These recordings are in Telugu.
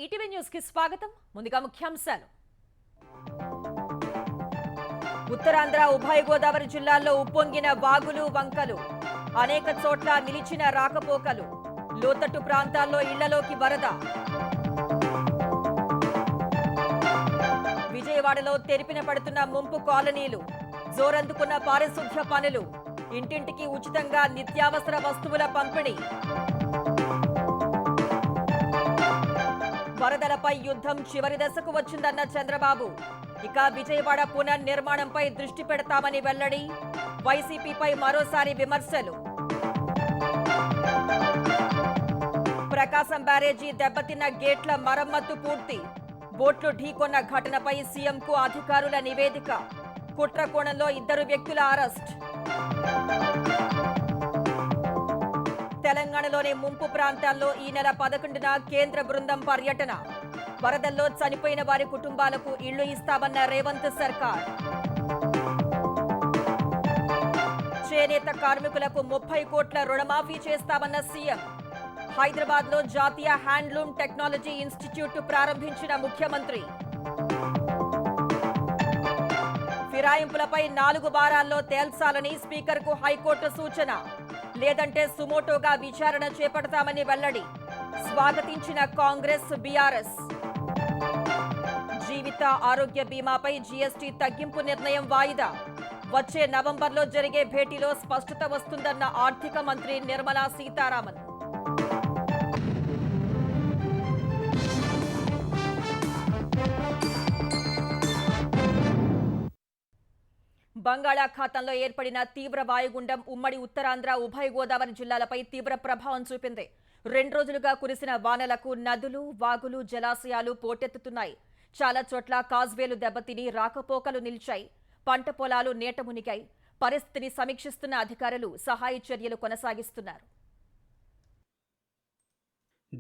ఈటీవీ న్యూస్ కి స్వాగతం. ముందుగా ముఖ్యాంశాలు. ఉత్తరాంధ్ర ఉభయ గోదావరి జిల్లాల్లో ఉప్పొంగిన వాగులు వంకలు, అనేక చోట్ల నిలిచిన రాకపోకలు, లోతట్టు ప్రాంతాల్లో ఇళ్లలోకి వరద. విజయవాడలో తెరిపిన పడుతున్న ముంపు కాలనీలు, జోరందుకున్న పారిశుధ్య పనులు, ఇంటింటికి ఉచితంగా నిత్యావసర వస్తువుల పంపిణీ. వరదలపై యుద్ధం చివరి దశకు వచ్చిందన్న చంద్రబాబు. ఇక విజయవాడ పునర్నిర్మాణంపై దృష్టి పెడతామని వెల్లడి. వైసీపీపై మరోసారి విమర్శలు. ప్రకాశం బ్యారేజీ దెబ్బతిన్న గేట్ల మరమ్మత్తు పూర్తి. బోట్లు ఢీకొన్న ఘటనపై సీఎంకు అధికారుల నివేదిక. కుట్ర కోణంలో 2 వ్యక్తుల అరెస్ట్. తెలంగాణలోని ముంపు ప్రాంతాల్లో ఈ నెల 11న కేంద్ర బృందం పర్యటన. వరదల్లో చనిపోయిన వారి కుటుంబాలకు ఇళ్లు ఇస్తామన్న రేవంత్ సర్కార్. చేనేత కార్మికులకు 30 కోట్ల రుణమాఫీ చేస్తామన్న సీఎం. హైదరాబాద్ లో జాతీయ హ్యాండ్లూమ్ టెక్నాలజీ ఇన్స్టిట్యూట్ ప్రారంభించిన ముఖ్యమంత్రి. ఫిరాయింపులపై 4 వారాల్లో తేల్చాలని స్పీకర్కు హైకోర్టు సూచన. లేదంటే సుమోటోగా విచారణ చేపడతామని వెల్లడి. స్వాగతించిన కాంగ్రెస్, బీఆర్ఎస్. జీవిత ఆరోగ్య బీమాపై జీఎస్టీ తగ్గింపు నిర్ణయం వాయిదా. వచ్చే నవంబర్లో జరిగే భేటీలో స్పష్టత వస్తుందన్న ఆర్థిక మంత్రి నిర్మలా సీతారామన్. బంగాళాఖాతంలో ఏర్పడిన తీవ్ర వాయుగుండం ఉమ్మడి ఉత్తరాంధ్ర ఉభయ గోదావరి జిల్లాలపై తీవ్ర ప్రభావం చూపింది. 2 రోజులుగా కురిసిన వానలకు నదులు, వాగులు, జలాశయాలు పోటెత్తుతున్నాయి. చాలా చోట్ల కాజ్వేలు దెబ్బతిని రాకపోకలు నిలిచాయి. పంట పొలాలు నీట మునిగాయి. పరిస్థితిని సమీక్షిస్తున్న అధికారులు సహాయ చర్యలు కొనసాగిస్తున్నారు.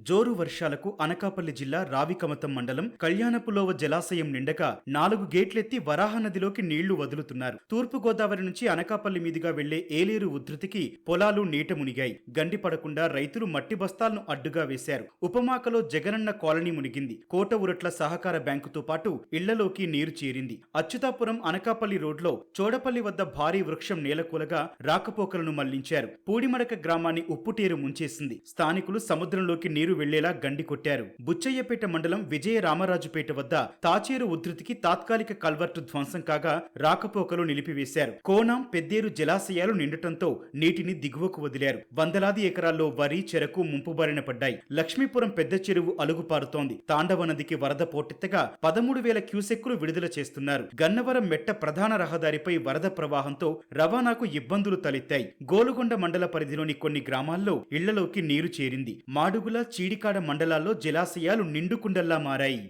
జోరు వర్షాలకు అనకాపల్లి జిల్లా రావికమతం మండలం కళ్యాణపులోవ జలాశయం నిండక 4 గేట్లెత్తి వరాహనదిలోకి నీళ్లు వదులుతున్నారు. తూర్పు గోదావరి నుంచి అనకాపల్లి మీదుగా వెళ్లే ఏలేరు ఉధృతికి పొలాలు నీట మునిగాయి. గండి పడకుండా రైతులు మట్టి బస్తాలను అడ్డుగా వేశారు. ఉపమాకలో జగనన్న కాలనీ మునిగింది. కోట ఉరట్ల సహకార బ్యాంకుతో పాటు ఇళ్లలోకి నీరు చేరింది. అచ్యుతాపురం అనకాపల్లి రోడ్లో చోడపల్లి వద్ద భారీ వృక్షం నేలకూలగా రాకపోకలను మళ్లించారు. పూడిమడక గ్రామాన్ని ఉప్పుటేరు ముంచేసింది. స్థానికులు సముద్రంలోకి నీరు వెళ్లేలా గండి కొట్టారు. బుచ్చయ్యపేట మండలం విజయ రామరాజుపేట వద్ద తాచేరు ఉధృతికి తాత్కాలిక కల్వర్టు ధ్వంసం కాగా రాకపోకలు నిలిపివేశారు. కోనాం, పెద్దేరు జలాశయాలు నిండటంతో నీటిని దిగువకు వదిలారు. వందలాది ఎకరాల్లో వరి, చెరకు ముంపుబారిన పడ్డాయి. లక్ష్మీపురం పెద్ద చెరువు అలుగుపారుతోంది. తాండవ నదికి వరద పోటెత్తగా 13,000 క్యూసెక్కులు విడుదల చేస్తున్నారు. గన్నవరం మెట్ట ప్రధాన రహదారిపై వరద ప్రవాహంతో రవాణాకు ఇబ్బందులు తలెత్తాయి. గోలుగొండ మండల పరిధిలోని కొన్ని గ్రామాల్లో ఇళ్లలోకి నీరు చేరింది. మాడుగుల, చీడికాడ మండలాల్లో జలాశయాలు నిండుకుండల్లా మారాయి.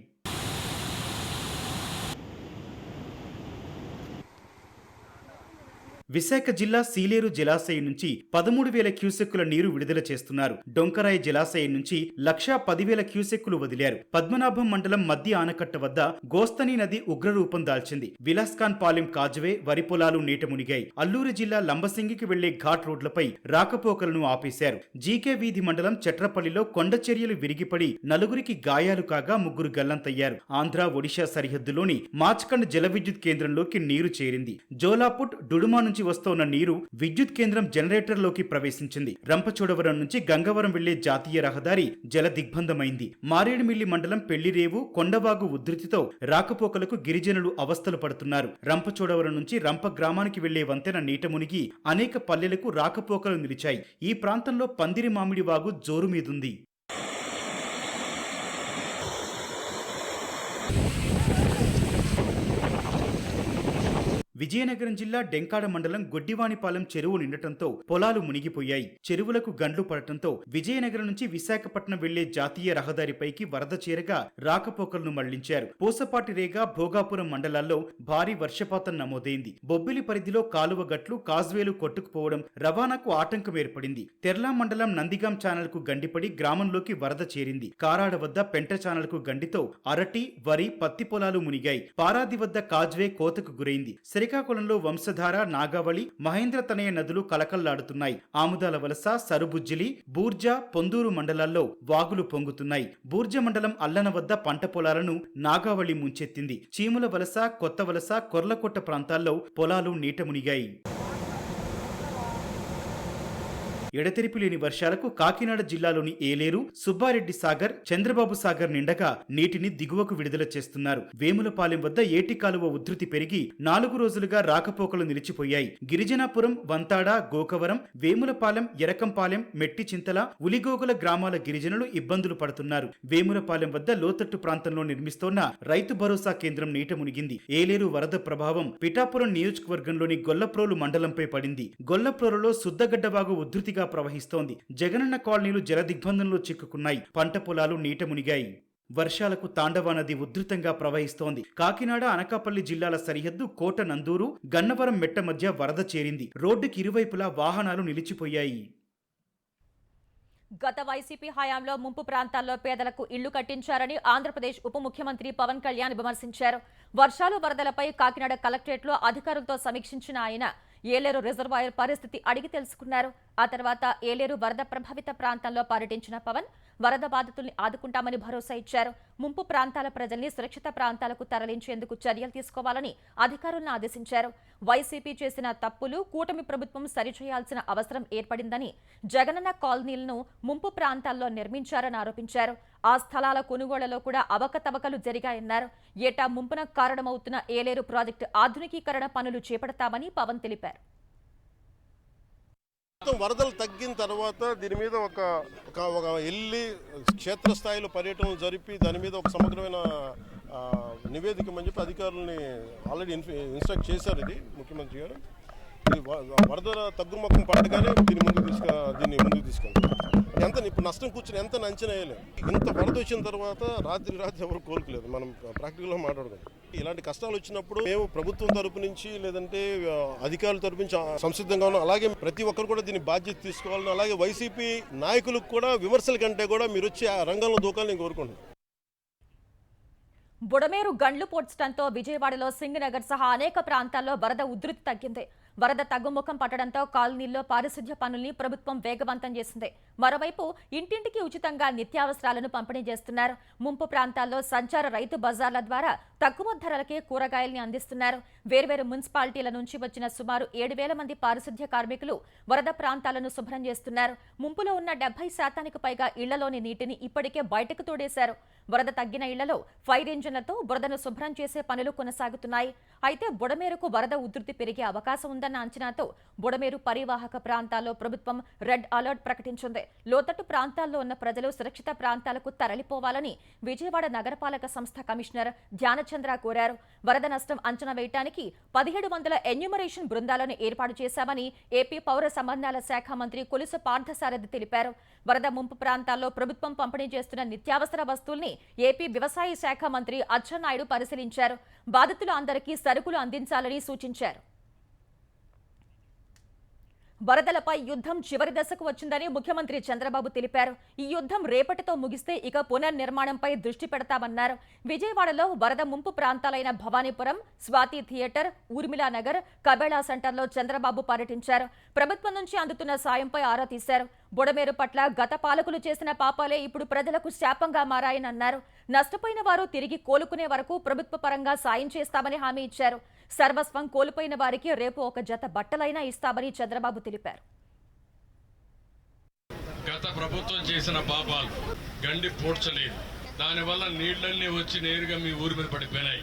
విశాఖ జిల్లా సీలేరు జలాశయం నుంచి 13,000 క్యూసెక్కుల నీరు విడుదల చేస్తున్నారు. డొంకరాయి జలాశయం నుంచి 1,10,000 క్యూసెక్కులు వదిలారు. పద్మనాభం మండలం మధ్య ఆనకట్ట వద్ద గోస్తని నది ఉగ్రరూపం దాల్చింది. విలాస్ఖాన్ పాలెం కాజువే, వరి పొలాలు నీట మునిగాయి. అల్లూరు జిల్లా లంబసింగికి వెళ్లే ఘాట్ రోడ్లపై రాకపోకలను ఆపేశారు. జీకే వీధి మండలం చట్రపల్లిలో కొండ చర్యలు విరిగిపడి 4 గాయాలు కాగా 3 గల్లంతయ్యారు. ఆంధ్ర, ఒడిశా సరిహద్దులోని మాచ్కండ్ జల విద్యుత్ కేంద్రంలోకి నీరు చేరింది. జోలాపుట్, డుడుమా నుంచి వస్తోన్న నీరు విద్యుత్ కేంద్రం జనరేటర్లోకి ప్రవేశించింది. రంపచోడవరం నుంచి గంగవరం వెళ్లే జాతీయ రహదారి జల దిగ్బంధమైంది. మారేడుమిల్లి మండలం పెళ్లిరేవు, కొండవాగు ఉధృతితో రాకపోకలకు గిరిజనులు అవస్థలు పడుతున్నారు. రంపచోడవరం నుంచి రంప గ్రామానికి వెళ్లే వంతెన నీట మునిగి అనేక పల్లెలకు రాకపోకలు నిలిచాయి. ఈ ప్రాంతంలో పందిరి మామిడి వాగు జోరు మీదుంది. విజయనగరం జిల్లా డెంకాడ మండలం గొడ్డివానిపాలెం చెరువు నిండటంతో పొలాలు మునిగిపోయాయి. చెరువులకు గండ్లు పడటంతో విజయనగరం నుంచి విశాఖపట్నం వెళ్లే జాతీయ రహదారిపైకి వరద చేరగా రాకపోకలను మళ్లించారు. పూసపాటి రేగ, భోగాపురం మండలాల్లో భారీ వర్షపాతం నమోదైంది. బొబ్బిలి పరిధిలో కాలువ గట్లు, కాజ్వేలు కొట్టుకుపోవడం రవాణాకు ఆటంకం ఏర్పడింది. తెర్లా మండలం నందిగాం ఛానల్ కు గండిపడి గ్రామంలోకి వరద చేరింది. కారాడ వద్ద పెంట ఛానల్ కు గండితో అరటి, వరి, పత్తి పొలాలు మునిగాయి. పారాది వద్ద కాజ్వే కోతకు గురైంది. శ్రీకాకుళంలో వంశధార, నాగావళి, మహేంద్ర తనయ నదులు కలకల్లాడుతున్నాయి. ఆముదాల వలస, సరుబుజ్జిలి, బూర్జా, పొందూరు మండలాల్లో వాగులు పొంగుతున్నాయి. బూర్జ మండలం అల్లన వద్ద పంట పొలాలను నాగావళి ముంచెత్తింది. చీముల వలస, కొత్త వలస, కొర్లకొట్ట ప్రాంతాల్లో పొలాలు నీట మునిగాయి. ఎడతెరిపి లేని వర్షాలకు కాకినాడ జిల్లాలోని ఏలేరు, సుబ్బారెడ్డి సాగర్, చంద్రబాబు సాగర్ నిండగా నీటిని దిగువకు విడుదల చేస్తున్నారు. వేములపాలెం వద్ద ఏటి కాలువ ఉధృతి పెరిగి 4 రోజులుగా రాకపోకలు నిలిచిపోయాయి. గిరిజనాపురం, వంతాడ, గోకవరం, వేములపాలెం, ఎరకంపాలెం, మెట్టిచింతల, ఉలిగోగుల గ్రామాల గిరిజనులు ఇబ్బందులు పడుతున్నారు. వేములపాలెం వద్ద లోతట్టు ప్రాంతంలో నిర్మిస్తోన్న రైతు భరోసా కేంద్రం నీట మునిగింది. ఏలేరు వరద ప్రభావం పిఠాపురం నియోజకవర్గంలోని గొల్లప్రోలు మండలంపై పడింది. గొల్లప్రోలులో సుద్దగడ్డవాగు ఉధృతిగా ప్రవహిస్తోంది. జగనన్న కాలనీలు జలదిగ్బంధంలో చిక్కుకున్నాయి. పంట పొలాలు నీట మునిగాయి. వర్షాలకు తాండవ నది ఉధృతంగా ప్రవహిస్తోంది. కాకినాడ, అనకాపల్లి జిల్లాల సరిహద్దు కోట నందూరు, గన్నవరం మెట్ట మధ్య వరద చేరింది. రోడ్డుకి ఇరువైపులా వాహనాలు నిలిచిపోయాయి. గత వైసీపీ హయాంలో ముంపు ప్రాంతాల్లో పేదలకు ఇళ్లు కట్టించారని ఆంధ్రప్రదేశ్ ఉప ముఖ్యమంత్రి పవన్ కళ్యాణ్ విమర్శించారు. వర్షాలు, వరదలపై కాకినాడ కలెక్టరేట్లో అధికారులతో సమీక్షించిన ఆయన ఏలేరు రిజర్వాయర్ పరిస్థితి అడిగి తెలుసుకున్నారు. ఆ తర్వాత ఏలేరు వరద ప్రభావిత ప్రాంతంలో పర్యటించిన పవన్ వరద బాధితుల్ని ఆదుకుంటామని భరోసా ఇచ్చారు. ముంపు ప్రాంతాల ప్రజల్ని సురక్షిత ప్రాంతాలకు తరలించేందుకు చర్యలు తీసుకోవాలని అధికారులను ఆదేశించారు. వైసీపీ చేసిన తప్పులు కూటమి ప్రభుత్వం సరిచేయాల్సిన అవసరం ఏర్పడిందని, జగనన్న కాలనీలను ముంపు ప్రాంతాల్లో నిర్మించారని ఆరోపించారు. ఆ స్థలాల కొనుగోళ్లలో కూడా అవకతవకలు జరిగాయన్నారు. ఏటా ముంపున కారణమవుతున్న ఏలేరు ప్రాజెక్టు ఆధునికీకరణ పనులు చేపడతామని పవన్ తెలిపారు. వరదలు తగ్గిన తర్వాత దీని మీద ఒక వెళ్ళి క్షేత్రస్థాయిలో పర్యటన జరిపి దాని మీద ఒక సమగ్రమైన నివేదిక అని చెప్పి అధికారులని ఆల్రెడీ ఇన్స్ట్రక్ట్ చేశారు. ఇది ముఖ్యమంత్రి గారు ఇది వరద తగ్గుముఖం పడగానే దీన్ని ముందుకు తీసుకెళ్తారు. ఎంత ఇప్పుడు నష్టం కూర్చొని ఎంత అంచనా వేయలేదు. ఇంత వరద వచ్చిన తర్వాత రాత్రి ఎవరు కోలుకోలేదు. మనం ప్రాక్టికల్గా మాట్లాడుకోండి. ఇలాంటి కష్టాలు వచ్చినప్పుడు మేము ప్రభుత్వం తరపు నుంచి లేదంటే అధికారుల తరపు నుంచి సంసిద్ధంగా ఉన్నాం. అలాగే ప్రతి ఒక్కరు కూడా దీన్ని బాధ్యత తీసుకోవాలని, అలాగే వైసీపీ నాయకులకు కూడా విమర్శల కంటే కూడా మీరు వచ్చి ఆ రంగంలో దూకాలని నేను కోరుకుంటున్నాను. బుడమేరు గండ్లు పోడ్చడంతో విజయవాడలో సింగనగర్ సహా అనేక ప్రాంతాల్లో వరద ఉధృతి తగ్గింది. వరద తగ్గుముఖం పట్టడంతో కాలనీల్లో పారిశుధ్య పనుల్ని ప్రభుత్వం వేగవంతం చేసింది. మరోవైపు ఇంటింటికి ఉచితంగా నిత్యావసరాలను పంపిణీ చేస్తున్నారు. ముంపు ప్రాంతాల్లో సంచార రైతు బజార్ల ద్వారా తక్కువ ధరలకే కూరగాయల్ని అందిస్తున్నారు. వేర్వేరు మున్సిపాలిటీల నుంచి వచ్చిన సుమారు 7,000 మంది పారిశుధ్య కార్మికులు వరద ప్రాంతాలను శుభ్రం చేస్తున్నారు. ముంపులో ఉన్న 70% పైగా ఇళ్లలోని నీటిని ఇప్పటికే బయటకు తోడేశారు. వరద తగ్గిన ఇళ్లలో ఫైర్ ఇంజిన్లతో బురదను శుభ్రం చేసే పనులు కొనసాగుతున్నాయి. అయితే బుడమేరుకు వరద ఉధృతి పెరిగే అవకాశం ఉందన్న అంచనాతో బుడమేరు పరివాహక ప్రాంతాల్లో ప్రభుత్వం రెడ్ అలర్ట్ ప్రకటించింది. లోతట్టు ప్రాంతాల్లో ఉన్న ప్రజలు సురక్షిత ప్రాంతాలకు తరలిపోవాలని విజయవాడ నగరపాలక సంస్థ కమిషనర్ ధ్యానచంద్ర కోరారు. వరద నష్టం అంచనా వేయడానికి 1700 ఎన్యూమరేషన్ బృందాలను ఏర్పాటు చేశామని ఏపీ పౌర సంబంధాల శాఖ మంత్రి కొలుసు పార్థసారథి తెలిపారు. వరద ముంపు ప్రాంతాల్లో ప్రభుత్వం పంపిణీ చేస్తున్న నిత్యావసర వస్తువుల్ని ఏపీ వ్యవసాయ శాఖ మంత్రి అచ్చెన్నాయుడు పరిశీలించారు. బాధితులు అందరికీ సరుకులు అందించాలని సూచించారు. వరదలపై యుద్ధం చివరి దశకు వచ్చిందని ముఖ్యమంత్రి చంద్రబాబు తెలిపారు. ఈ యుద్ధం రేపటితో ముగిస్తే ఇక పునర్నిర్మాణంపై దృష్టి పెడతామన్నారు. విజయవాడలో వరద ముంపు ప్రాంతాలైన భవానీపురం, స్వాతి థియేటర్, ఊర్మిళానగర్, కబేళా సెంటర్లో చంద్రబాబు పర్యటించారు. ప్రభుత్వం నుంచి అందుతున్న సాయంపై ఆరా తీశారు. బుడమేరు పట్ల గత పాలకులు చేసిన పాపాలే ఇప్పుడు ప్రజలకు శాపంగా మారాయని అన్నారు. నష్టపోయిన వారు తిరిగి కోలుకునే వరకు ప్రభుత్వ పరంగా సాయం చేస్తామని హామీ ఇచ్చారు. సర్వస్వం కోల్పోయిన వారికి రేపు ఒక జత బట్టలైనా ఇస్తామని చంద్రబాబు తెలిపారు. గత ప్రభుత్వం చేసిన పాపాలు గండి పూడ్చలేదు. దానివల్ల నీళ్లన్నీ వచ్చి నేరుగా మీ ఊరి మీద పడిపోయినాయి.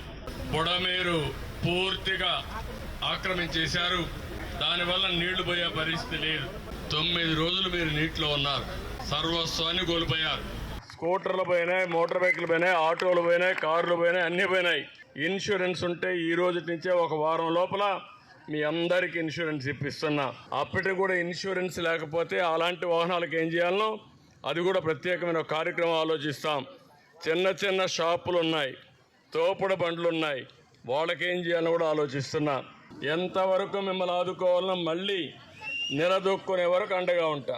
బుడమేరు పూర్తిగా ఆక్రమించేశారు. దానివల్ల నీళ్లు పోయే పరిస్థితి లేదు. 9 రోజులు మీరు నీటిలో ఉన్నారు. సర్వస్వాన్ని కోల్పోయారు. స్కూటర్లు పోయినాయి, మోటార్ బైకులు పోయినాయి, ఆటోలు పోయినాయి, కార్లు పోయినాయి, అన్నీ పోయినాయి. ఇన్సూరెన్స్ ఉంటే ఈ రోజు నుంచే ఒక వారం లోపల మీ అందరికీ ఇన్సూరెన్స్ ఇప్పిస్తున్నా. అప్పటికి కూడా ఇన్సూరెన్స్ లేకపోతే అలాంటి వాహనాలకు ఏం చేయాలనో అది కూడా ప్రత్యేకమైన కార్యక్రమం ఆలోచిస్తాం. చిన్న చిన్న షాపులు ఉన్నాయి, తోపుడు బండ్లు ఉన్నాయి, వాళ్ళకేం చేయాలని కూడా ఆలోచిస్తున్నా. ఎంతవరకు మిమ్మల్ని ఆదుకోవాలనో మళ్ళీ నిలదొక్కునే వరకు అండగా ఉంటా.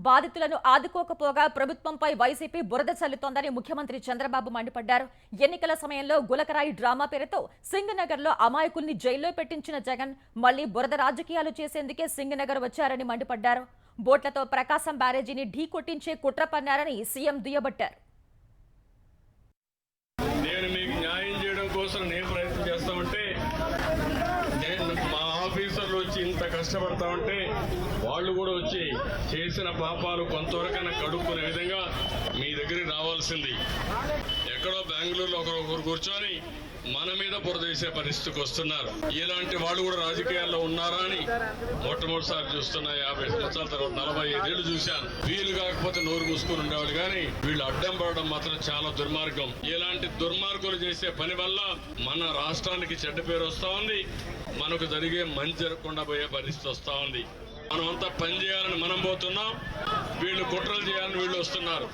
బాధితులను ఆదుకోకపోగా ప్రభుత్వంపై వైసీపీ బురద చల్లుతోందని ముఖ్యమంత్రి చంద్రబాబు మండిపడ్డారు. ఎన్నికల సమయంలో గులకరాయి డ్రామా పేరుతో సింగనగర్లో అమాయకుల్ని జైల్లో పెట్టించిన జగన్ మళ్లీ బురద రాజకీయాలు చేసేందుకే సింగనగర్ వచ్చారని మండిపడ్డారు. బోట్లతో ప్రకాశం బ్యారేజీని ఢీ కొట్టించే కుట్ర పన్నారని సీఎం దుయ్యబట్టారు. నేను మీకు న్యాయం చేయడం కోసం నేను ప్రయత్నం చేస్తామంటే మా ఆఫీసర్లు వచ్చి ఇంత కష్టపడతా ఉంటే వాళ్ళు కూడా వచ్చి చేసిన పాపాలు కొంతవరకైనా కడుక్కునే విధంగా మీ దగ్గరికి రావాల్సింది. ఎక్కడో బెంగళూరులో ఒకరు కూర్చొని మన మీద బురద వేసే పరిస్థితికి వస్తున్నారు. ఇలాంటి వాళ్ళు కూడా రాజకీయాల్లో ఉన్నారా అని మొట్టమొదటిసారి చూస్తున్నా. 50 సంవత్సరాల తర్వాత 45 ఏళ్ళు చూశాను. వీలు కాకపోతే నోరు మూసుకుని ఉండేవాళ్ళు, కానీ వీళ్ళు అడ్డం పడడం మాత్రం చాలా దుర్మార్గం. ఇలాంటి దుర్మార్గులు చేసే పని వల్ల మన రాష్ట్రానికి చెడ్డ పేరు వస్తా ఉంది. మనకు జరిగే మంచి జరగకుండా పోయే పరిస్థితి వస్తా ఉంది. మనం అంతా పని చేయాలని మనం పోతున్నాం, వీళ్ళు కుట్రలు చేయాలని వీళ్ళు వస్తున్నారు.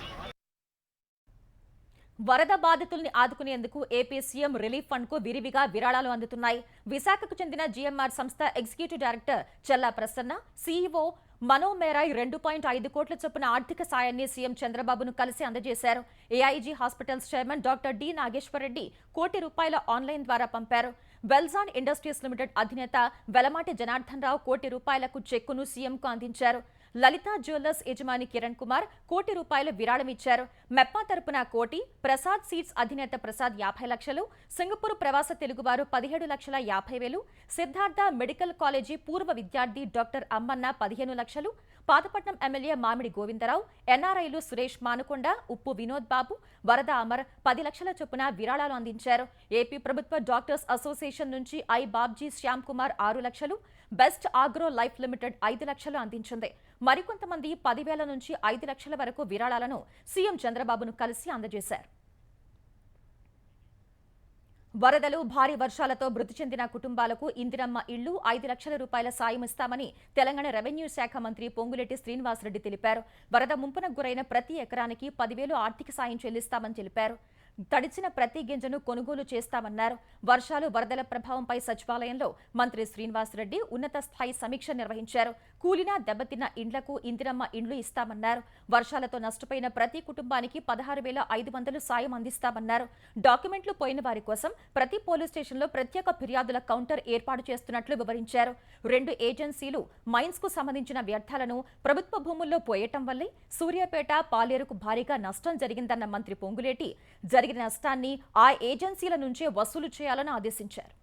వరద బాధితుల్ని ఆదుకునేందుకు ఏపీ సీఎం రిలీఫ్ ఫండ్ కు విరివిగా విరాళాలు అందుతున్నాయి. విశాఖకు చెందిన జీఎంఆర్ సంస్థ executive director Chella Prasanna, CEO Mano Merai 2.5 కోట్ల చొప్పున ఆర్థిక సాయాన్ని సీఎం చంద్రబాబును కలిసి అందజేశారు. AIG hospitals chairman doctor D Nageshwar Reddy ₹1 కోటి ఆన్లైన్ ద్వారా పంపారు. వెల్జాన్ ఇండస్ట్రీస్ లిమిటెడ్ అధినేత వెలమాటి జనార్దన్ రావు ₹1 చెక్కును సీఎంకు అందించారు. లలిత జ్యువెలర్స్ యజమాని కిరణ్ కుమార్ ₹1 విరాళం ఇచ్చారు. మెప్పా తరపున కోటి, ప్రసాద్ సీడ్స్ అధినేత ప్రసాద్ 50 లక్షలు, సింగపూర్ ప్రవాస తెలుగువారు 17,50,000, సిద్ధార్థ మెడికల్ కాలేజీ పూర్వ విద్యార్థి డాక్టర్ అమ్మన్న 15 లక్షలు, పాతపట్నం ఎమ్మెల్యే మామిడి గోవిందరావు, ఎన్ఆర్ఐలు సురేష్ మానుకొండ, ఉప్పు వినోద్ బాబు, వరద అమర్ 10 లక్షల చొప్పున విరాళాలు అందించారు. ఏపీ ప్రభుత్వ డాక్టర్స్ అసోసియేషన్ నుంచి ఐ బాబ్జీ శ్యామ్ కుమార్ 6 లక్షలు, బెస్ట్ ఆగ్రో లైఫ్ లిమిటెడ్ 5 లక్షలు అందించింది. మరికొంతమంది 10,000 నుంచి 5 లక్షల వరకు విరాళాలను సీఎం చంద్రబాబును కలిసి అందజేశారు. వరదలు, భారీ వర్షాలతో మృతి చెందిన కుటుంబాలకు ఇందిరమ్మ ఇళ్లు, ₹5 లక్షల సాయం ఇస్తామని తెలంగాణ రెవెన్యూ శాఖ మంత్రి పొంగులేటి శ్రీనివాసరెడ్డి తెలిపారు. వరద ముంపునకు గురైన ప్రతి ఎకరానికి 10,000 ఆర్థిక సాయం చెల్లిస్తామని తెలిపారు. తడిచిన ప్రతి గింజను కొనుగోలు చేస్తామన్నారు. వర్షాలు, వరదల ప్రభావంపై సచివాలయంలో మంత్రి శ్రీనివాసరెడ్డి ఉన్నత స్థాయి సమీక్ష నిర్వహించారు. కూలిన, దెబ్బతిన్న ఇండ్లకు ఇందిరమ్మ ఇండ్లు ఇస్తామన్నారు. వర్షాలతో నష్టపోయిన ప్రతి కుటుంబానికి 16,500 సాయం అందిస్తామన్నారు. డాక్యుమెంట్లు పోయిన వారి కోసం ప్రతి పోలీస్ స్టేషన్లో ప్రత్యేక ఫిర్యాదుల కౌంటర్ ఏర్పాటు చేస్తున్నట్లు వివరించారు. 2 ఏజెన్సీలు మైన్స్ కు సంబంధించిన వ్యర్థాలను ప్రభుత్వ భూముల్లో పోయటం వల్లే సూర్యాపేట, పాలేరుకు భారీగా నష్టం జరిగిందన్న మంత్రి పొంగులేటి జరిగిన నష్టాన్ని ఆ ఏజెన్సీల నుంచే వసూలు చేయాలని ఆదేశించారు.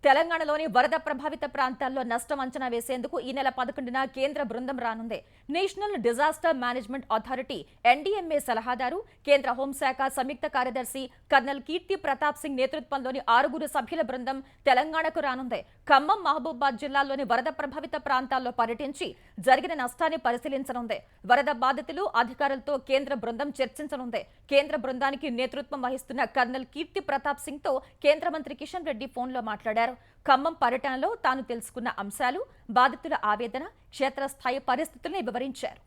తెలంగాణలోని వరద ప్రభావిత ప్రాంతాల్లో నష్టం అంచనా వేసేందుకు ఈ నెల 11న కేంద్ర బృందం రానుంది. National disaster management authority NDMA సలహాదారు, కేంద్ర హోంశాఖ సంయుక్త కార్యదర్శి కర్నల్ కీర్తి ప్రతాప్ సింగ్ నేతృత్వంలోని 6 సభ్యుల బృందం తెలంగాణకు రానుంది. ఖమ్మం, మహబూబాబాద్ జిల్లాల్లోని వరద ప్రభావిత ప్రాంతాల్లో పర్యటించి జరిగిన నష్టాన్ని పరిశీలించనుంది. వరద బాధితులు, అధికారులతో కేంద్ర బృందం చర్చించనుంది. కేంద్ర బృందానికి నేతృత్వం వహిస్తున్న కర్నల్ కీర్తి ప్రతాప్ సింగ్ తో కేంద్ర మంత్రి కిషన్ రెడ్డి ఫోన్లో మాట్లాడారు. ఖమ్మం పర్యటనలో తాను తెలుసుకున్న అంశాలు, బాధితుల ఆవేదన, క్షేత్రస్థాయి పరిస్థితుల్ని వివరించారు.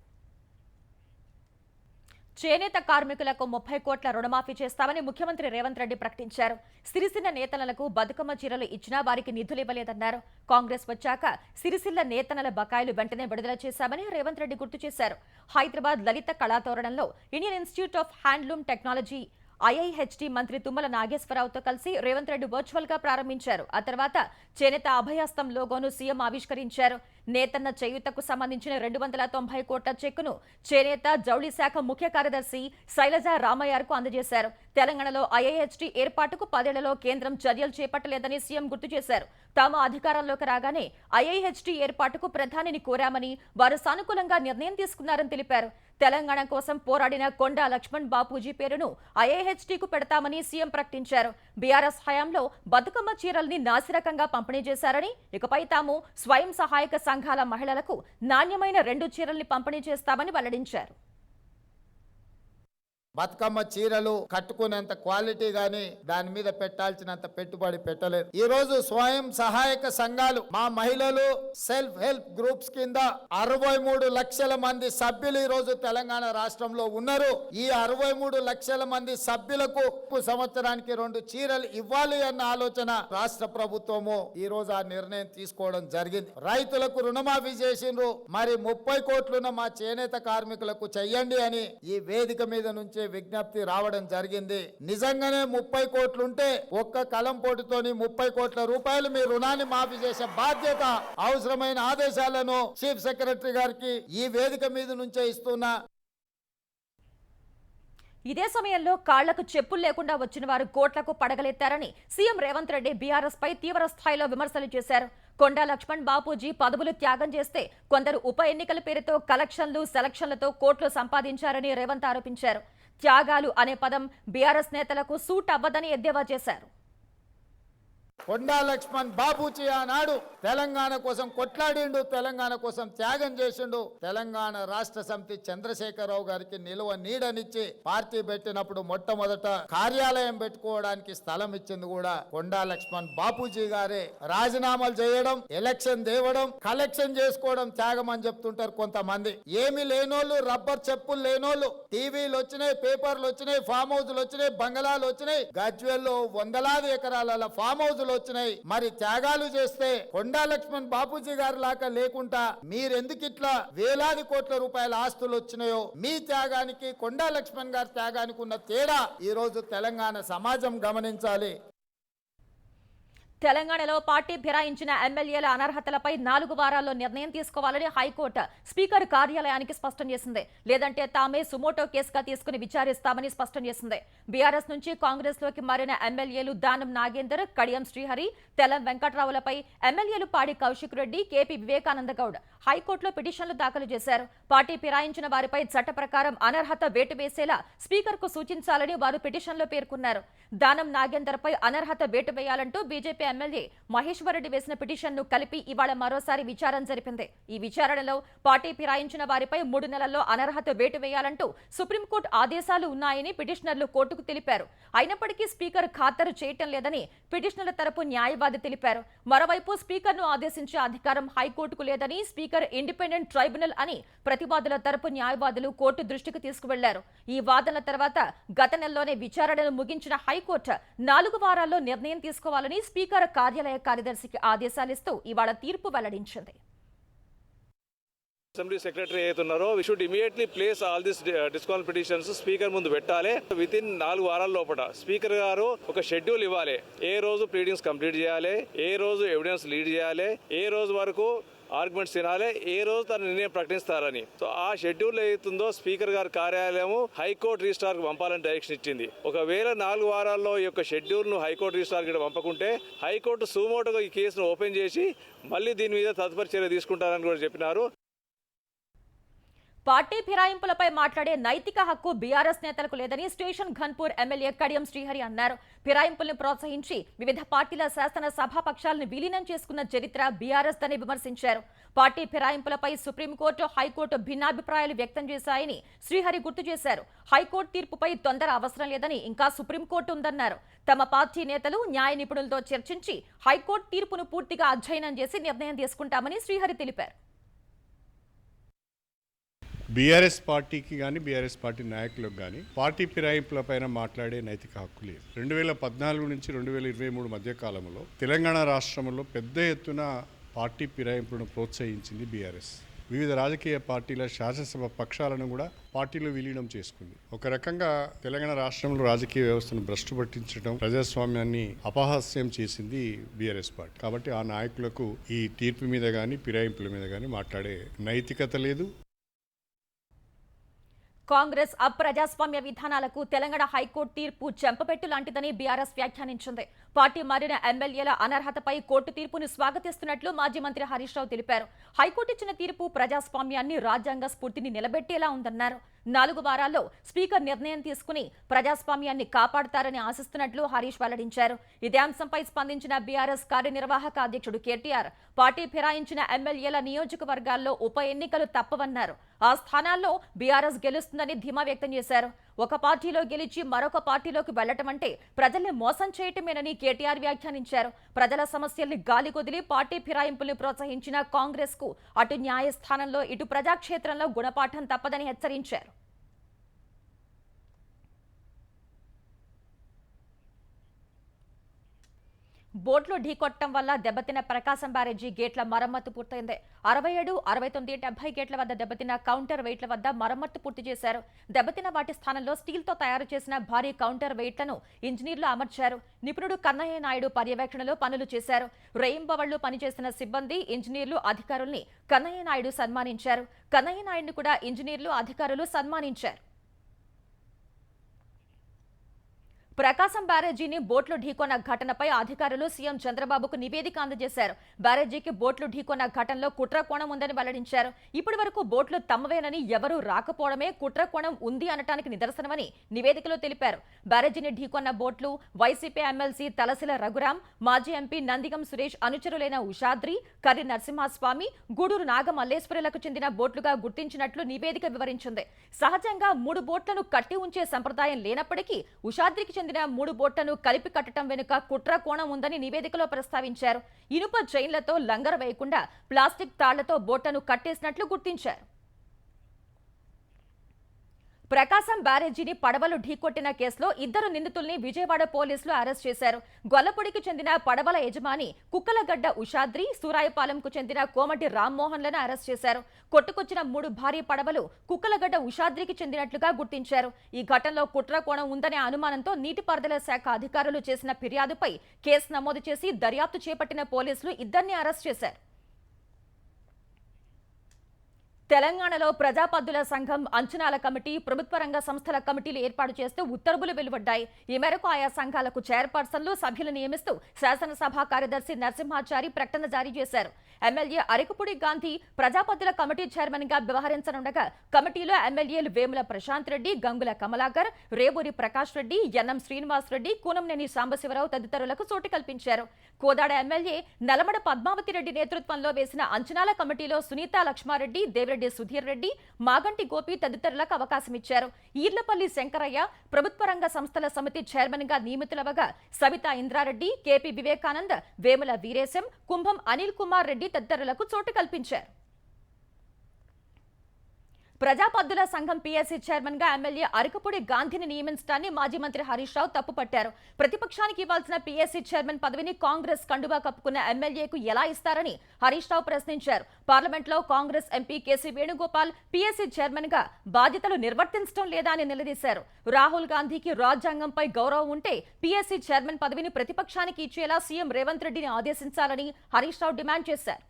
చేనేత కార్మికులకు 30 కోట్ల రుణమాఫీ చేస్తామని ముఖ్యమంత్రి రేవంత్ రెడ్డి ప్రకటించారు. సిరిసిల్ల నేతన్నలకు బతుకమ్మ చీరలు ఇచ్చినా వారికి నిధులు ఇవ్వలేదన్నారు. కాంగ్రెస్ వచ్చాక సిరిసిల్ల నేతన్నల బకాయిలు వెంటనే విడుదల చేశామని రేవంత్ రెడ్డి గుర్తు చేశారు. హైదరాబాద్ లలిత కళాతోరణంలో Indian Institute of Handloom Technology IIHT మంత్రి తుమ్మల నాగేశ్వరరావుతో కలిసి రేవంత్ రెడ్డి వర్చువల్ గా ప్రారంభించారు. ఆ తర్వాత చేనేత అభయహస్తం లోగోను సీఎం ఆవిష్కరించారు. నేతన్న చేయూతకు సంబంధించిన 290 కోట్ల చెక్కును చేనేత జౌళి శాఖ ముఖ్య కార్యదర్శి శైలజ రామయ్యకు అందజేశారు. తెలంగాణలో ఐఐహెచ్టీ ఏర్పాటుకు 10 ఏళ్లలో కేంద్రం చర్యలు చేపట్టలేదని సీఎం గుర్తు చేశారు. తాము అధికారంలోకి రాగానే ఐఐహెచ్టీ ఏర్పాటుకు ప్రధానిని కోరామని, వారు సానుకూలంగా నిర్ణయం తీసుకున్నారని తెలిపారు. తెలంగాణ కోసం పోరాడిన కొండా లక్ష్మణ్ బాపూజీ పేరును ఐఐహెచ్టీకు పెడతామని సీఎం ప్రకటించారు. బీఆర్ఎస్ హయాంలో బతుకమ్మ చీరల్ని నాసిరకంగా పంపిణీ చేశారని, ఇకపై తాము స్వయం సహాయక సంఘాల మహిళలకు నాణ్యమైన 2 చీరల్ని పంపిణీ చేస్తామని వెల్లడించారు. బతుకమ్మ చీరలు కట్టుకునేంత క్వాలిటీ గాని దాని మీద పెట్టాల్సినంత పెట్టుబడి పెట్టలేదు. ఈ రోజు స్వయం సహాయక సంఘాలు మా మహిళలు సెల్ఫ్ హెల్ప్ గ్రూప్స్ కింద 63 లక్షల మంది సభ్యులు ఈ రోజు తెలంగాణ రాష్ట్రంలో ఉన్నారు. ఈ 63 లక్షల మంది సభ్యులకు సంవత్సరానికి 2 చీరలు ఇవ్వాలి అన్న ఆలోచన రాష్ట్ర ప్రభుత్వము ఈ రోజు ఆ నిర్ణయం తీసుకోవడం జరిగింది. రైతులకు రుణమాఫీ చేసిండ్రు, మరి 30 కోట్లున్న మా చేనేత కార్మికులకు చెయ్యండి అని ఈ వేదిక మీద నుంచి విజ్ఞప్తి రావడం జరిగింది. నిజంగానే 30 కోట్లుంటే ఒక్క కలం పోటుతోని 30 కోట్ల రూపాయలు మీ రుణాన్ని మాఫీ చేసే బాధ్యత అవసరమైన ఆదేశాలను చీఫ్ సెక్రటరీ గారికి ఈ వేదిక మీద నుంచే ఇస్తున్నా. ఇదే సమయంలో కాళ్లకు చెప్పులు లేకుండా వచ్చిన వారు కోట్లకు పడగలెత్తారని సీఎం రేవంత్ రెడ్డి బీఆర్ఎస్ పై తీవ్ర స్థాయిలో విమర్శలు చేశారు. కొండా లక్ష్మణ్ బాపూజీ పదవులు త్యాగం చేస్తే కొందరు ఉప ఎన్నికల పేరుతో కలెక్షన్లు సెలక్షన్లతో కోట్లు సంపాదించారని రేవంత్ ఆరోపించారు. త్యాగాలు అనే పదం బీఆర్ఎస్ నేతలకు సూట్ అవ్వదని ఎద్దేవా చేశారు. కొండా లక్ష్మణ్ బాబూజీ ఆనాడు తెలంగాణ కోసం కొట్లాడిండు, తెలంగాణ కోసం త్యాగం చేసిండు. తెలంగాణ రాష్ట్ర సమితి చంద్రశేఖరరావు గారికి నిలువ నీడనిచ్చి పార్టీ పెట్టినప్పుడు మొట్టమొదట కార్యాలయం పెట్టుకోవడానికి స్థలం ఇచ్చింది కూడా కొండా లక్ష్మణ్ బాపూజీ గారే. రాజీనామాలు చేయడం, ఎలక్షన్ దేవడం, కలెక్షన్ చేసుకోవడం త్యాగం అని చెప్తుంటారు కొంతమంది. ఏమి లేనోళ్ళు, రబ్బర్ చెప్పులు లేనోళ్ళు, టీవీలు వచ్చినాయి, పేపర్లు వచ్చినాయి, ఫామ్ హౌస్లు వచ్చినాయి, బంగళాలు వచ్చినాయి, గజ్వేల్లో వందలాది ఎకరాల ఫామ్ హౌస్లు వచ్చినాయి. మరి త్యాగాలు చేస్తే కొండా లక్ష్మణ్ బాపూజీ గారి లాగా లేకుండా మీరెందుకు ఇట్లా వేలాది కోట్ల రూపాయల ఆస్తులు వచ్చినాయో, మీ త్యాగానికి కొండా లక్ష్మణ్ గారి త్యాగానికి ఉన్న తేడా ఈ రోజు తెలంగాణ సమాజం గమనించాలి. తెలంగాణలో పార్టీ ఫిరాయించిన ఎమ్మెల్యేల అనర్హతలపై 4 వారాల్లో నిర్ణయం తీసుకోవాలని హైకోర్టు స్పీకర్ కార్యాలయానికి స్పష్టం చేసింది. లేదంటే తామే సుమోటో కేసుగా తీసుకుని విచారిస్తామని స్పష్టం చేసింది. బీఆర్ఎస్ నుంచి కాంగ్రెస్ లోకి మారిన ఎమ్మెల్యేలు దానం నాగేందర్, కడియం శ్రీహరి, తెలం వెంకట్రావులపై ఎమ్మెల్యేలు పాడి కౌశిక్ రెడ్డి, కేపీ వివేకానంద గౌడ్ హైకోర్టులో పిటిషన్లు దాఖలు చేశారు. పార్టీ ఫిరాయించిన వారిపై చట్ట ప్రకారం అనర్హత వేటు వేసేలా స్పీకర్ కు సూచించాలని వారు పిటిషన్లో పేర్కొన్నారు. దానం నాగేందర్ పై అనర్హత వేటు వేయాలంటూ బీజేపీ ఎమ్మెల్యే మహేశ్వర్ రెడ్డి వేసిన పిటిషన్ను కలిపి ఇవాళ మరోసారి విచారణ జరిపింది. ఈ విచారణలో పార్టీ ఫిరాయించిన వారిపై 3 నెలల్లో అనర్హత వేటు వేయాలంటూ సుప్రీంకోర్టు ఆదేశాలు ఉన్నాయని పిటిషనర్లు కోర్టుకు తెలిపారు. అయినప్పటికీ స్పీకర్ ఖాతరు చేయటం లేదని పిటిషనర్ల తరపు న్యాయవాది తెలిపారు. మరోవైపు స్పీకర్ను ఆదేశించే అధికారం హైకోర్టుకు లేదని, స్పీకర్ ఇండిపెండెంట్ ట్రైబ్యునల్ అని ప్రతివాదుల తరపు న్యాయవాదులు కోర్టు దృష్టికి తీసుకువెళ్లారు. ఈ వాదనల తర్వాత గత నెలలోనే విచారణను ముగించిన హైకోర్టు 4 వారాల్లో నిర్ణయం తీసుకోవాలని స్పీకర్ కార్యాలయ కార్యదర్శికి ఆదేశాలిస్తూ ఇవాళ తీర్పు వెల్లడించింది. అసెంబ్లీ సెక్రటరీ అవుతున్నారో we should immediately place all this disqualifications petitions speaker ముందు పెట్టాలి. విత్ ఇన్ 4 వారాల లోపల స్పీకర్ గారు ఒక షెడ్యూల్ ఇవ్వాలి. ఏ రోజు ప్లీడింగ్స్ కంప్లీట్ చేయాలి, ఏ రోజు ఎవిడెన్స్ లీడ్ చేయాలి, ఏ రోజు వరకు ఆర్గ్యుమెంట్స్ తినాలి, ఏ రోజు తన నిర్ణయం ప్రకటిస్తారని. సో ఆ షెడ్యూల్ ఏతుందో స్పీకర్ గారి కార్యాలయం హైకోర్టు రిజిస్ట్రార్ కు పంపాలని డైరెక్షన్ ఇచ్చింది. ఒకవేళ 4 వారాల్లో ఈ యొక్క షెడ్యూల్ ను హైకోర్టు రిజిస్ట్రార్ కి పంపకుంటే హైకోర్టు సుమోటోగా ఈ కేసును ఓపెన్ చేసి మళ్ళీ దీని మీద తదుపరి చర్య తీసుకుంటారని కూడా చెప్పినారు. పార్టీ ఫిరాయింపులపై మాట్లాడే నైతిక హక్కు బీఆర్ఎస్ నేతలకు లేదని స్టేషన్ ఘన్పూర్ ఎమ్మెల్యే కడియం శ్రీహరి అన్నారు. ఫిరాయింపుల్ని ప్రోత్సహించి వివిధ పార్టీల శాసన సభాపక్షాలను విలీనం చేసుకున్న చరిత్ర బీఆర్ఎస్ అని విమర్శించారు. పార్టీ ఫిరాయింపులపై సుప్రీంకోర్టు, హైకోర్టు భిన్నాభిప్రాయాలు వ్యక్తం చేశాయని శ్రీహరి గుర్తు చేశారు. హైకోర్టు తీర్పుపై తొందర అవసరం లేదని, ఇంకా సుప్రీంకోర్టు ఉందన్నారు. తమ పార్టీ నేతలు న్యాయ నిపుణులతో చర్చించి హైకోర్టు తీర్పును పూర్తిగా అధ్యయనం చేసి నిర్ణయం తీసుకుంటామని శ్రీహరి తెలిపారు. బీఆర్ఎస్ పార్టీకి కానీ బీఆర్ఎస్ పార్టీ నాయకులకు కానీ పార్టీ ఫిరాయింపులపైన మాట్లాడే నైతిక హక్కు లేదు. 2014 నుంచి 2023 మధ్య కాలంలో తెలంగాణ రాష్ట్రంలో పెద్ద ఎత్తున పార్టీ ఫిరాయింపులను ప్రోత్సహించింది బీఆర్ఎస్. వివిధ రాజకీయ పార్టీల శాసనసభ పక్షాలను కూడా పార్టీలో విలీనం చేసుకుంది. ఒక రకంగా తెలంగాణ రాష్ట్రంలో రాజకీయ వ్యవస్థను భ్రష్టు పట్టించడం, ప్రజాస్వామ్యాన్ని అపహాస్యం చేసింది బీఆర్ఎస్ పార్టీ. కాబట్టి ఆ నాయకులకు ఈ తీర్పు మీద కానీ ఫిరాయింపుల మీద కానీ మాట్లాడే నైతికత లేదు. కాంగ్రెస్ అప్రజాస్వామ్య విధానాలకు తెలంగాణ హైకోర్టు తీర్పు చెంపపెట్టు లాంటిదని బీఆర్ఎస్ వ్యాఖ్యానించింది. పార్టీ మారిన ఎమ్మెల్యేల అనర్హతపై కోర్టు తీర్పును స్వాగతిస్తున్నట్లు మాజీ మంత్రి హరీష్ రావు తెలిపారు. హైకోర్టు ఇచ్చిన తీర్పు ప్రజాస్వామ్యాన్ని, రాజ్యాంగ స్ఫూర్తిని నిలబెట్టేలా ఉందన్నారు. 4 వారాల్లో స్పీకర్ నిర్ణయం తీసుకుని ప్రజాస్వామ్యాన్ని కాపాడతారని ఆశిస్తున్నట్లు హరీష్ వెల్లడించారు. ఇదే అంశంపై స్పందించిన బీఆర్ఎస్ కార్యనిర్వాహక అధ్యక్షుడు కేటీఆర్ పార్టీ ఫిరాయించిన ఎమ్మెల్యేల నియోజకవర్గాల్లో ఉప ఎన్నికలు తప్పవన్నారు. ఆ స్థానాల్లో బీఆర్ఎస్ గెలుస్తుందని ధీమా వ్యక్తం చేశారు. ఒక పార్టీలో గెలిచి మరొక పార్టీలోకి వెళ్లటం అంటే ప్రజల్ని మోసం చేయటమేనని కేటీఆర్ వ్యాఖ్యానించారు. ప్రజల సమస్యల్ని గాలికొదిలి పార్టీ ఫిరాయింపుల్ని ప్రోత్సహించిన కాంగ్రెస్ కు అటు న్యాయస్థానంలో ఇటు ప్రజాక్షేత్రంలో గుణపాఠం తప్పదని హెచ్చరించారు. బోట్లు ఢీకొట్టడం వల్ల దెబ్బతిన్న ప్రకాశం బ్యారేజీ గేట్ల మరమ్మతు పూర్తయింది. 67, 69, 70 గేట్ల వద్ద దెబ్బతిన్న కౌంటర్ వెయిట్ల వద్ద మరమ్మతు పూర్తి చేశారు. దెబ్బతిన్న వాటి స్థానంలో స్టీల్తో తయారు చేసిన భారీ కౌంటర్ వెయిట్లను ఇంజనీర్లు అమర్చారు. నిపుణుడు కన్నయ్య నాయుడు పర్యవేక్షణలో పనులు చేశారు. రెయింబవళ్లు పనిచేసిన సిబ్బంది, ఇంజనీర్లు, అధికారుల్ని కన్నయ్య నాయుడు సన్మానించారు. కన్నయ్య నాయుడిని కూడా ఇంజనీర్లు, అధికారులు సన్మానించారు. ప్రకాశం బ్యారేజీని బోట్లు ఢీకొన్న ఘటనపై అధికారులు సీఎం చంద్రబాబుకు నివేదిక అందజేశారు. బ్యారేజీకి బోట్లు ఢీకొన్న ఘటనలో కుట్ర కోణం ఉందని వెల్లడించారు. ఇప్పటి వరకు బోట్లు తమవేనని ఎవరూ రాకపోవడమే కుట్ర కోణం ఉంది అనటానికి నిదర్శనమని నివేదికలో తెలిపారు. బ్యారేజీని ఢీకొన్న బోట్లు వైసీపీ ఎమ్మెల్సీ తలసిల రఘురాం, మాజీ ఎంపీ నందిగం సురేష్ అనుచరులైన ఉషాద్రి, కర్రి నరసింహస్వామి, గూడూరు నాగమల్లేశ్వరులకు చెందిన బోట్లుగా గుర్తించినట్లు నివేదిక వివరించింది. సహజంగా 3 బోట్లను కట్టి ఉంచే సంప్రదాయం లేనప్పటికీ ఉషాద్రికి చెందిన 3 బోట్లను కలిపి కట్టడం వెనుక కుట్ర కోణం ఉందని నివేదికలో ప్రస్తావించారు. ఇనుప చైన్లతో లంగర వేయకుండా ప్లాస్టిక్ తాళ్లతో బోట్లను కట్టేసినట్లు గుర్తించారు. ప్రకాశం బ్యారేజీని పడవలు ఢీకొట్టిన కేసులో 2 నిందితుల్ని విజయవాడ పోలీసులు అరెస్ట్ చేశారు. గొల్లపూడికి చెందిన పడవల యజమాని కుక్కలగడ్డ ఉషాద్రి, సూరాయపాలెంకు చెందిన కోమటి రామ్మోహన్లను అరెస్ట్ చేశారు. కొట్టుకొచ్చిన 3 భారీ పడవలు కుక్కలగడ్డ ఉషాద్రికి చెందినట్లుగా గుర్తించారు. ఈ ఘటనలో కుట్ర కోణం ఉందనే అనుమానంతో నీటిపారుదల శాఖ అధికారులు చేసిన ఫిర్యాదుపై కేసు నమోదు చేసి దర్యాప్తు చేపట్టిన పోలీసులు 2ని అరెస్ట్ చేశారు. తెలంగాణలో ప్రజాపద్దుల సంఘం, అంచనాల కమిటీ, ప్రభుత్వ రంగ సంస్థల కమిటీలు ఏర్పాటు చేస్తూ ఉత్తర్వులు వెలువడ్డాయి. ఈ మేరకు ఆయా సంఘాలకు చైర్పర్సన్లు, సభ్యులు నియమిస్తూ శాసనసభ కార్యదర్శి నరసింహాచారి ప్రకటన జారీ చేశారు. ఎమ్మెల్యే అరకపూడి గాంధీ ప్రజాపద్దుల కమిటీ చైర్మన్ గా వ్యవహరించనుండగా కమిటీలో ఎమ్మెల్యేలు వేముల ప్రశాంత్ రెడ్డి, గంగుల కమలాకర్, రేవూరి ప్రకాష్ రెడ్డి, యన్నం శ్రీనివాస్ రెడ్డి, కూనంనేని సాంబశివరావు తదితరులకు చోటు కల్పించారు. కోదాడ ఎమ్మెల్యే నలమడ పద్మావతి రెడ్డి నేతృత్వంలో వేసిన అంచనాల కమిటీలో సునీత లక్ష్మారెడ్డి, దేవిరెడ్డి సుధీర్ రెడ్డి, మాగంటి గోపి తదితరులకు అవకాశం ఇచ్చారు. ఈర్లపల్లి శంకరయ్య ప్రభుత్వ రంగ సంస్థల సమితి చైర్మన్ గా నియమితులవగా సవితా ఇంద్రారెడ్డి, కేపీ వివేకానంద్, వేముల వీరేశం, కుంభం అనిల్ కుమార్ రెడ్డి తదితరులకు చోటు కల్పించారు. ప్రజాపద్దుల సంఘం పీఎస్సీ చైర్మన్ గా ఎమ్మెల్యే అరకపూడి గాంధీని నియమించడాన్ని మాజీ మంత్రి హరీష్ రావు తప్పుపట్టారు. ప్రతిపక్షానికి ఇవ్వాల్సిన పీఎస్సీ చైర్మన్ పదవిని కాంగ్రెస్ కండువా కప్పుకున్న ఎమ్మెల్యేకు ఎలా ఇస్తారని హరీష్ రావు ప్రశ్నించారు. పార్లమెంట్లో Congress MP KC Venugopal PSC chairman గా బాధ్యతలు నిర్వర్తించడం లేదా అని నిలదీశారు. రాహుల్ గాంధీకి రాజ్యాంగంపై గౌరవం ఉంటే పీఎస్సీ చైర్మన్ పదవిని ప్రతిపక్షానికి ఇచ్చేలా సీఎం రేవంత్ రెడ్డిని ఆదేశించాలని హరీష్ రావు డిమాండ్ చేశారు.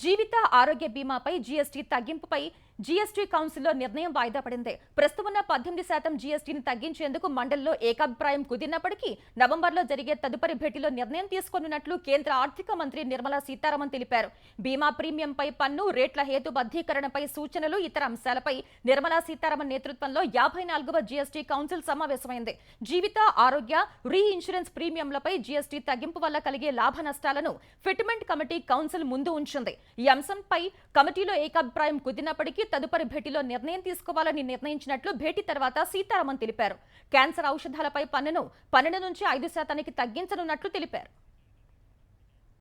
జీవిత ఆరోగ్య బీమాపై జీఎస్టీ తగ్గింపుపై జీఎస్టీ కౌన్సిల్లో నిర్ణయం వాయిదా పడింది. ప్రస్తుతం 18% జీఎస్టీని తగ్గించేందుకు మండలిలో ఏకాభిప్రాయం కుదిరినప్పటికీ నవంబర్లో జరిగే తదుపరి భేటీలో నిర్ణయం తీసుకోనున్నట్లు కేంద్ర ఆర్థిక మంత్రి నిర్మలా సీతారామన్ తెలిపారు. బీమా ప్రీమియంపై పన్ను రేట్ల హేతుబద్ధీకరణపై సూచనలు, ఇతర అంశాలపై నిర్మలా సీతారామన్ నేతృత్వంలో 54వ జీఎస్టీ కౌన్సిల్ సమావేశమైంది. జీవిత ఆరోగ్య రీ ఇన్సూరెన్స్ ప్రీమియంలపై జీఎస్టీ తగ్గింపు వల్ల కలిగే లాభ నష్టాలను ఫిట్మెంట్ కమిటీ కౌన్సిల్ ముందు ఉంచింది. ఈ అంశంపై కమిటీలో ఏకాభిప్రాయం కుదిరినప్పటికీ తదుపరి భేటీలో నిర్ణయం తీసుకోవాలని నిర్ణయించినట్లు భేటీ తర్వాత సీతారామన్ తెలిపారు. క్యాన్సర్ ఔషధాలపై పన్నును 12 నుంచి 5% తగ్గించనున్నట్లు తెలిపారు.